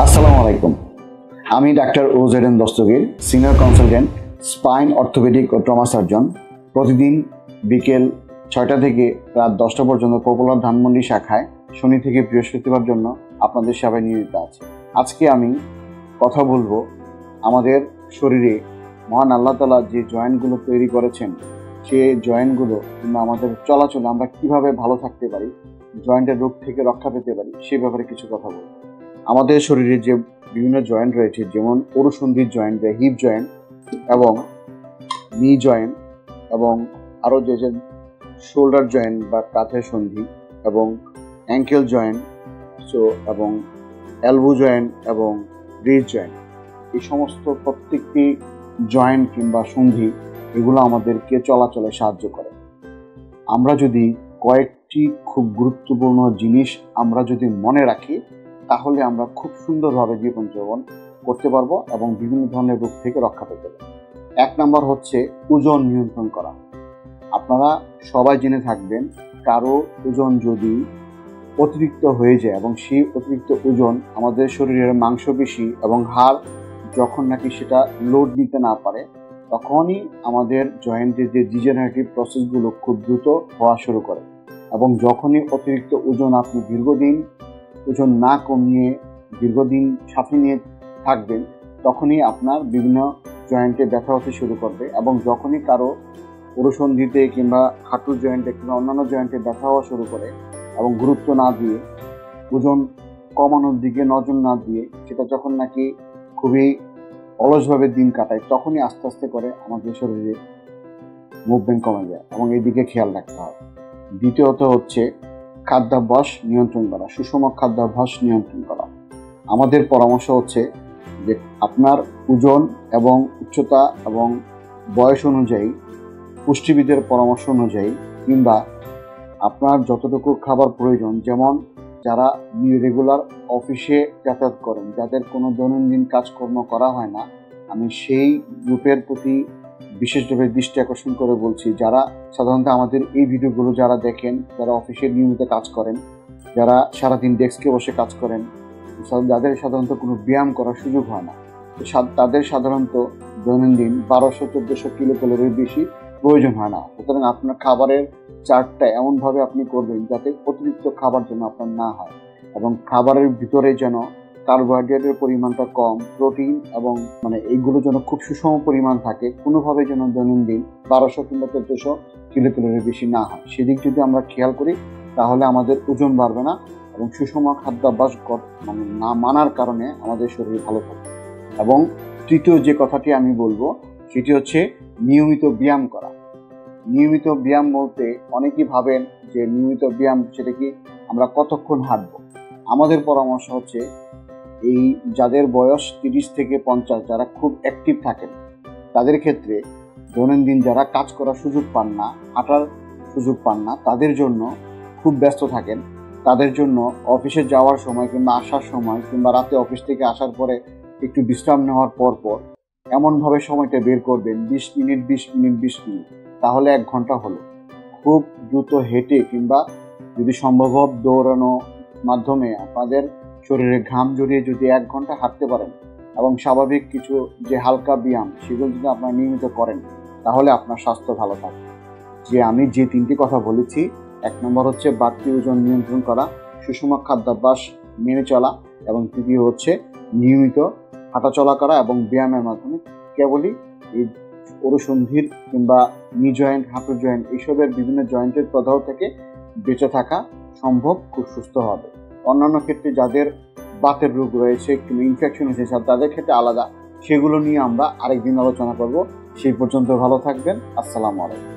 আসসালামু আলাইকুম। আমি ডাক্তার OZN Dastagir, senior consultant, spine orthopaedic ও ট্রমা সার্জন। প্রতিদিন বিকেল 6টা থেকে রাত 10টা পর্যন্ত পপুলার ধানমন্ডি শাখায় শনি থেকে বৃহস্পতিবার জন্য আপনাদের সেবায় নিয়োজিত আছে। আজকে আমি কথা বলবো আমাদের শরীরে মহান আল্লাহ তাআলা যে জয়েন্টগুলো তৈরি করেছেন, সে জয়েন্টগুলো কিংবা আমাদের চলাচলে আমরা কিভাবে ভালো থাকতে পারি, জয়েন্টের রোগ থেকে রক্ষা পেতে পারি, সে ব্যাপারে কিছু কথা বলবো। আমাদের শরীরে যে বিভিন্ন জয়েন্ট রয়েছে, যেমন অরুসন্ধির জয়েন্ট বা হিপ জয়েন্ট এবং নি জয়েন্ট এবং আরও যে শোল্ডার জয়েন্ট বা কাঁধের সন্ধি এবং অ্যাঙ্কেল জয়েন্ট এবং এলবো জয়েন্ট এবং রিস্ট জয়েন্ট, এই সমস্ত প্রত্যেকটি জয়েন্ট কিংবা সন্ধি এগুলো আমাদেরকে চলাচলে সাহায্য করে। আমরা যদি কয়েকটি খুব গুরুত্বপূর্ণ জিনিস আমরা যদি মনে রাখি, তাহলে আমরা খুব সুন্দরভাবে জীবনযাপন করতে পারবো এবং বিভিন্ন ধরনের রোগ থেকে রক্ষা পেতে পারবো। 1 নম্বর হচ্ছে ওজন নিয়ন্ত্রণ করা। আপনারা সবাই জেনে থাকবেন, কারো ওজন যদি অতিরিক্ত হয়ে যায় এবং সেই অতিরিক্ত ওজন আমাদের শরীরের মাংসপেশি এবং হাড় যখন নাকি সেটা লোড নিতে না পারে, তখনই আমাদের জয়েন্টের যে ডিজেনারেটিভ প্রসেসগুলো খুব দ্রুত হওয়া শুরু করে। এবং যখনই অতিরিক্ত ওজন আপনি দীর্ঘদিন ওজন না কমিয়ে দীর্ঘদিন সাথে নিয়ে থাকবেন, তখনই আপনার বিভিন্ন জয়েন্টে ব্যথা হতে শুরু করবে। এবং যখনই কারো অরুসন্ধিতে কিংবা হাঁটুর জয়েন্টে কিংবা অন্যান্য জয়েন্টে ব্যথা হওয়া শুরু করে এবং গুরুত্ব না দিয়ে, ওজন কমানোর দিকে নজর না দিয়ে, সেটা যখন নাকি খুবই অলসভাবে দিন কাটায়, তখনই আস্তে আস্তে করে আমাদের শরীরে মুভমেন্ট কমে যায় এবং এই দিকে খেয়াল রাখতে হবে। দ্বিতীয়ত হচ্ছে খাদ্যাভ্যাস নিয়ন্ত্রণ করা, সুষম খাদ্যাভ্যাস নিয়ন্ত্রণ করা। আমাদের পরামর্শ হচ্ছে যে আপনার ওজন এবং উচ্চতা এবং বয়স অনুযায়ী, পুষ্টিবিদের পরামর্শ অনুযায়ী কিংবা আপনার যতটুকু খাবার প্রয়োজন, যেমন যারা রেগুলার অফিসে যাতায়াত করেন, যাদের কোনো দৈনন্দিন কাজকর্ম করা হয় না, আমি সেই গ্রুপের প্রতি বিশেষভাবে দৃষ্টি আকর্ষণ করে বলছি, যারা সাধারণত আমাদের এই ভিডিওগুলো যারা দেখেন, যারা অফিসে নিয়মিত কাজ করেন, যারা সারাদিন ডেস্কে বসে কাজ করেন, যাদের সাধারণত কোনো ব্যায়াম করার সুযোগ হয় না, তাদের সাধারণত দৈনন্দিন 1200-1400 কিলো ক্যালোরির বেশি প্রয়োজন হয় না। সুতরাং আপনার খাবারের চার্টটা এমনভাবে আপনি করবেন যাতে অতিরিক্ত খাবার যেন আপনার না হয় এবং খাবারের ভিতরে যেন কার্বোহাইড্রেটের পরিমাণটা কম, প্রোটিন এবং এইগুলো যেন খুব সুষম পরিমাণ থাকে, কোনোভাবে যেন দৈনন্দিন 1200 কিংবা 1400 কিলো ক্যালোরির বেশি না হয়। সেদিক যদি আমরা খেয়াল করি, তাহলে আমাদের ওজন বাড়বে না এবং সুষম খাদ্যাভ্যাস না মানার কারণে আমাদের শরীর ভালো থাকে। এবং তৃতীয় যে কথাটি আমি বলবো, সেটি হচ্ছে নিয়মিত ব্যায়াম করা। নিয়মিত ব্যায়াম বলতে অনেকেই ভাবেন যে নিয়মিত ব্যায়াম সেটা কি আমরা কতক্ষণ হাঁটবো। আমাদের পরামর্শ হচ্ছে এই যাদের বয়স 30 থেকে 50, যারা খুব অ্যাক্টিভ থাকেন, তাদের ক্ষেত্রে দৈনন্দিন যারা কাজ করার সুযোগ পান না, হাঁটার সুযোগ পান না, তাদের জন্য খুব ব্যস্ত থাকেন, তাদের জন্য অফিসে যাওয়ার সময় কিংবা আসার সময় কিংবা রাতে অফিস থেকে আসার পরে একটু বিশ্রাম নেওয়ার পর এমনভাবে সময়টা বের করবেন 20 মিনিট, তাহলে 1 ঘন্টা হলো। খুব দ্রুত হেঁটে কিংবা যদি সম্ভব দৌড়ানো মাধ্যমে আপনাদের শরীরে ঘাম জড়িয়ে যদি 1 ঘন্টা হাঁটতে পারেন এবং স্বাভাবিক কিছু যে হালকা ব্যায়াম সেগুলো যদি আপনারা নিয়মিত করেন, তাহলে আপনার স্বাস্থ্য ভালো থাকবে। যে আমি যে 3টি কথা বলেছি, 1 নম্বর হচ্ছে বাড়তি ওজন নিয়ন্ত্রণ করা, সুষম খাদ্যাভ্যাস মেনে চলা এবং তৃতীয় হচ্ছে নিয়মিত হাঁটাচলা করা এবং ব্যায়ামের মাধ্যমে কেবলই এই অরুসন্ধির কিংবা নি জয়েন্ট, হাঁটুর জয়েন্ট, এইসবের বিভিন্ন জয়েন্টের প্রদাহ থেকে বেঁচে থাকা সম্ভব খুব সুস্থ হবে। অন্যান্য ক্ষেত্রে যাদের বাতের রোগ রয়েছে কিংবা ইনফেকশন হয়েছে, তাদের ক্ষেত্রে আলাদা, সেগুলো নিয়ে আমরা আরেকদিন আলোচনা করব। সেই পর্যন্ত ভালো থাকবেন। আসসালামু আলাইকুম।